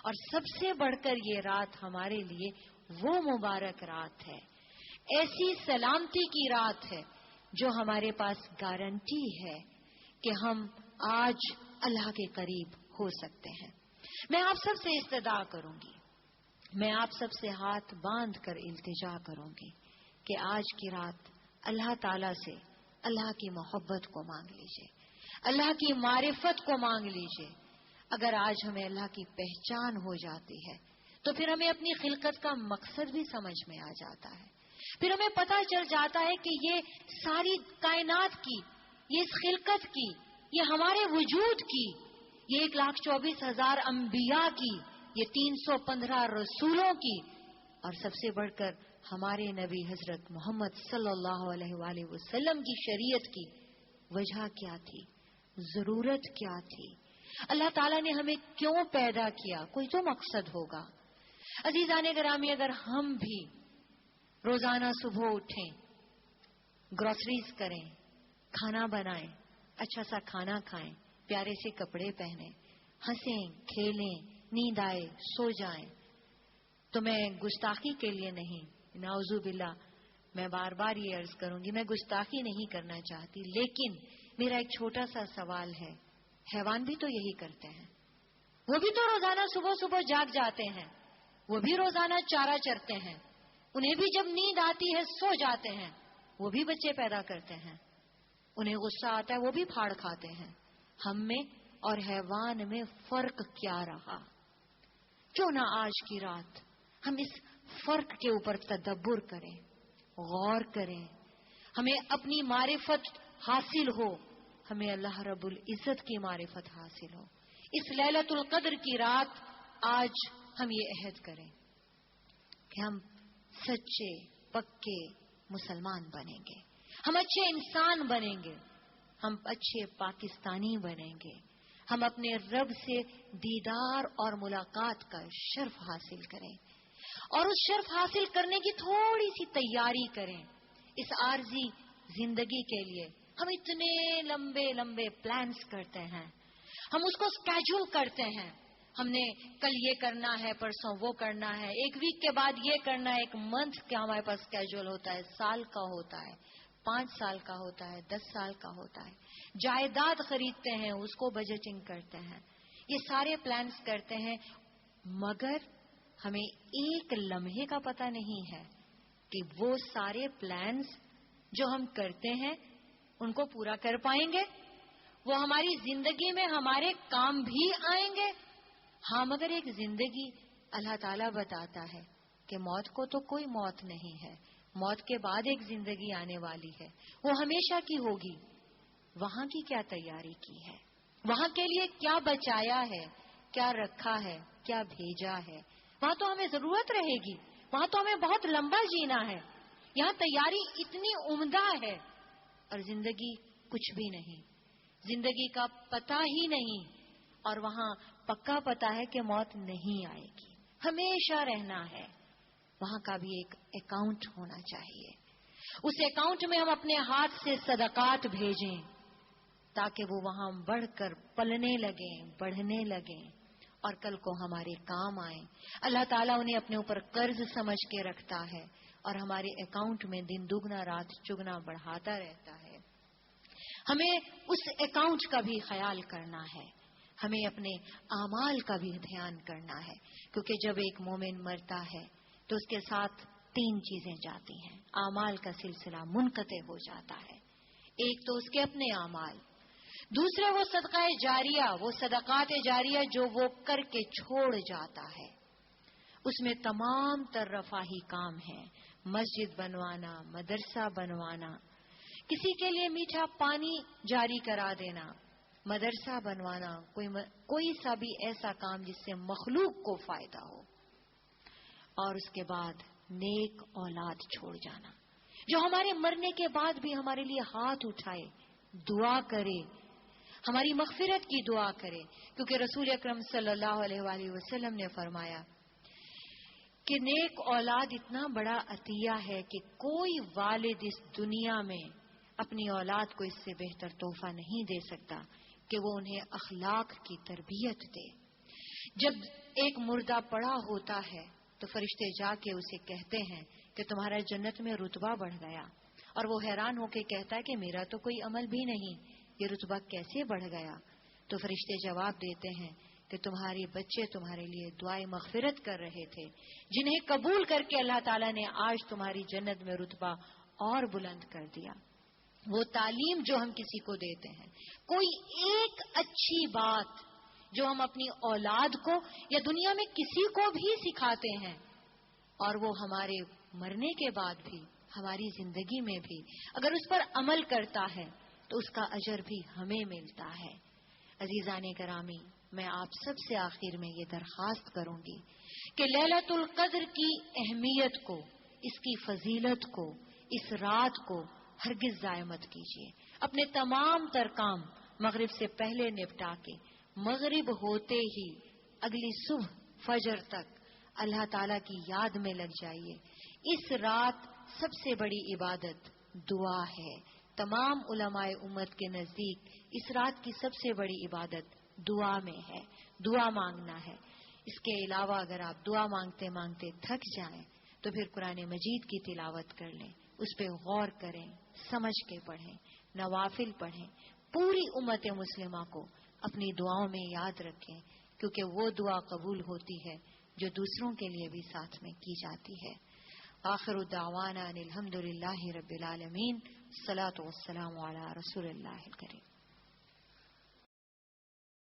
اور سب سے بڑھ کر یہ رات ہمارے لیے وہ مبارک رات ہے، ایسی سلامتی کی رات ہے جو ہمارے پاس گارنٹی ہے کہ ہم آج اللہ کے قریب ہو سکتے ہیں۔ میں آپ سب سے استدعا کروں گی، میں آپ سب سے ہاتھ باندھ کر التجا کروں گی کہ آج کی رات اللہ تعالی سے اللہ کی محبت کو مانگ لیجئے، اللہ کی معرفت کو مانگ لیجئے۔ اگر آج ہمیں اللہ کی پہچان ہو جاتی ہے تو پھر ہمیں اپنی خلقت کا مقصد بھی سمجھ میں آ جاتا ہے، پھر ہمیں پتہ چل جاتا ہے کہ یہ ساری کائنات کی، یہ اس خلقت کی، یہ ہمارے وجود کی، یہ 1,24,000 انبیاء کی، یہ 315 رسولوں کی، اور سب سے بڑھ کر ہمارے نبی حضرت محمد صلی اللہ علیہ وآلہ وسلم کی شریعت کی وجہ کیا تھی، ضرورت کیا تھی، اللہ تعالیٰ نے ہمیں کیوں پیدا کیا، کوئی تو مقصد ہوگا۔ عزیزان گرامی، اگر ہم بھی روزانہ صبح اٹھیں، گروسریز کریں، کھانا بنائیں، اچھا سا کھانا کھائیں، پیارے سے کپڑے پہنیں، ہنسیں کھیلیں، نیند آئے سو جائیں، تو میں گستاخی کے لیے نہیں، نعوذ باللہ، میں بار بار یہ عرض کروں گی، میں گستاخی نہیں کرنا چاہتی، لیکن میرا ایک چھوٹا سا سوال ہے، حیوان بھی تو یہی کرتے ہیں، وہ بھی تو روزانہ صبح صبح جاگ جاتے ہیں، وہ بھی روزانہ چارہ چرتے ہیں، انہیں بھی جب نیند آتی ہے سو جاتے ہیں، وہ بھی بچے پیدا کرتے ہیں، انہیں غصہ آتا ہے وہ بھی پھاڑ کھاتے ہیں۔ ہم میں اور حیوان میں فرق کیا رہا؟ کیوں نہ آج کی رات ہم اس فرق کے اوپر تدبر کریں، غور کریں، ہمیں اپنی معرفت حاصل ہو، ہمیں اللہ رب العزت کی معرفت حاصل ہو۔ اس لیلۃ القدر کی رات آج ہم یہ عہد کریں کہ ہم سچے پکے مسلمان بنیں گے، ہم اچھے انسان بنیں گے، ہم اچھے پاکستانی بنیں گے، ہم اپنے رب سے دیدار اور ملاقات کا شرف حاصل کریں، اور اس شرف حاصل کرنے کی تھوڑی سی تیاری کریں۔ اس عارضی زندگی کے لیے ہم اتنے لمبے لمبے پلانز کرتے ہیں، ہم اس کو اسکیجول کرتے ہیں، ہم نے کل یہ کرنا ہے، پرسوں وہ کرنا ہے، ایک ویک کے بعد یہ کرنا ہے، ایک منتھ کا ہمارے پاس اسکیجول ہوتا ہے، سال کا ہوتا ہے، 5 سال کا ہوتا ہے، 10 سال کا ہوتا ہے، جائیداد خریدتے ہیں، اس کو بجٹنگ کرتے ہیں، یہ سارے پلانز کرتے ہیں، مگر ہمیں ایک لمحے کا پتہ نہیں ہے کہ وہ سارے پلانز جو ہم کرتے ہیں ان کو پورا کر پائیں گے، وہ ہماری زندگی میں ہمارے کام بھی آئیں گے۔ ہاں، مگر ایک زندگی اللہ تعالیٰ بتاتا ہے کہ موت کو تو کوئی موت نہیں ہے، موت کے بعد ایک زندگی آنے والی ہے، وہ ہمیشہ کی ہوگی۔ وہاں کی کیا تیاری کی ہے، وہاں کے لیے کیا بچایا ہے، کیا رکھا ہے، کیا بھیجا ہے، وہاں تو ہمیں ضرورت رہے گی، وہاں تو ہمیں بہت لمبا جینا ہے، یہاں تیاری اتنی عمدہ ہے، اور زندگی کچھ بھی نہیں، زندگی کا پتہ ہی نہیں، اور وہاں پکا پتہ ہے کہ موت نہیں آئے گی، ہمیشہ رہنا ہے۔ وہاں کا بھی ایک اکاؤنٹ ہونا چاہیے، اس اکاؤنٹ میں ہم اپنے ہاتھ سے صدقات بھیجیں تاکہ وہ وہاں بڑھ کر پلنے لگیں، بڑھنے لگیں، اور کل کو ہمارے کام آئیں۔ اللہ تعالیٰ انہیں اپنے اوپر قرض سمجھ کے رکھتا ہے اور ہمارے اکاؤنٹ میں دن دگنا رات چگنا بڑھاتا رہتا ہے۔ ہمیں اس اکاؤنٹ کا بھی خیال کرنا ہے، ہمیں اپنے اعمال کا بھی دھیان کرنا ہے، کیونکہ جب ایک مومن مرتا ہے تو اس کے ساتھ 3 چیزیں جاتی ہیں، اعمال کا سلسلہ منقطع ہو جاتا ہے۔ ایک تو اس کے اپنے اعمال، دوسرا وہ صدقہ جاریہ، وہ صدقات جاریہ جو وہ کر کے چھوڑ جاتا ہے، اس میں تمام تر رفاہی کام ہیں، مسجد بنوانا، مدرسہ بنوانا، کسی کے لیے میٹھا پانی جاری کرا دینا، مدرسہ بنوانا، کوئی سا بھی ایسا کام جس سے مخلوق کو فائدہ ہو، اور اس کے بعد نیک اولاد چھوڑ جانا جو ہمارے مرنے کے بعد بھی ہمارے لیے ہاتھ اٹھائے، دعا کرے، ہماری مغفرت کی دعا کرے، کیونکہ رسول اکرم صلی اللہ علیہ وآلہ وسلم نے فرمایا کہ نیک اولاد اتنا بڑا عطیہ ہے کہ کوئی والد اس دنیا میں اپنی اولاد کو اس سے بہتر تحفہ نہیں دے سکتا کہ وہ انہیں اخلاق کی تربیت دے۔ جب ایک مردہ پڑا ہوتا ہے تو فرشتے جا کے اسے کہتے ہیں کہ تمہارا جنت میں رتبہ بڑھ گیا، اور وہ حیران ہو کے کہتا ہے کہ میرا تو کوئی عمل بھی نہیں، یہ رتبہ کیسے بڑھ گیا؟ تو فرشتے جواب دیتے ہیں کہ تمہارے بچے تمہارے لیے دعائے مغفرت کر رہے تھے، جنہیں قبول کر کے اللہ تعالیٰ نے آج تمہاری جنت میں رتبہ اور بلند کر دیا۔ وہ تعلیم جو ہم کسی کو دیتے ہیں، کوئی ایک اچھی بات جو ہم اپنی اولاد کو یا دنیا میں کسی کو بھی سکھاتے ہیں، اور وہ ہمارے مرنے کے بعد بھی، ہماری زندگی میں بھی اگر اس پر عمل کرتا ہے تو اس کا اجر بھی ہمیں ملتا ہے۔ عزیزان گرامی، میں آپ سب سے آخر میں یہ درخواست کروں گی کہ لیلۃ القدر کی اہمیت کو، اس کی فضیلت کو، اس رات کو ہرگز ضائع مت کیجیے۔ اپنے تمام تر کام مغرب سے پہلے نپٹا کے مغرب ہوتے ہی اگلی صبح فجر تک اللہ تعالیٰ کی یاد میں لگ جائیے۔ اس رات سب سے بڑی عبادت دعا ہے۔ تمام علماء امت کے نزدیک اس رات کی سب سے بڑی عبادت دعا میں ہے، دعا مانگنا ہے۔ اس کے علاوہ اگر آپ دعا مانگتے مانگتے تھک جائیں تو پھر قرآن مجید کی تلاوت کر لیں، اس پہ غور کریں، سمجھ کے پڑھیں، نوافل پڑھیں، پوری امت مسلمہ کو اپنی دعاؤں میں یاد رکھیں، کیونکہ وہ دعا قبول ہوتی ہے جو دوسروں کے لیے بھی ساتھ میں کی جاتی ہے۔ آخر دعوانا الحمد للہ رب العالمین، الصلاۃ والسلام علی رسول اللہ الکریم۔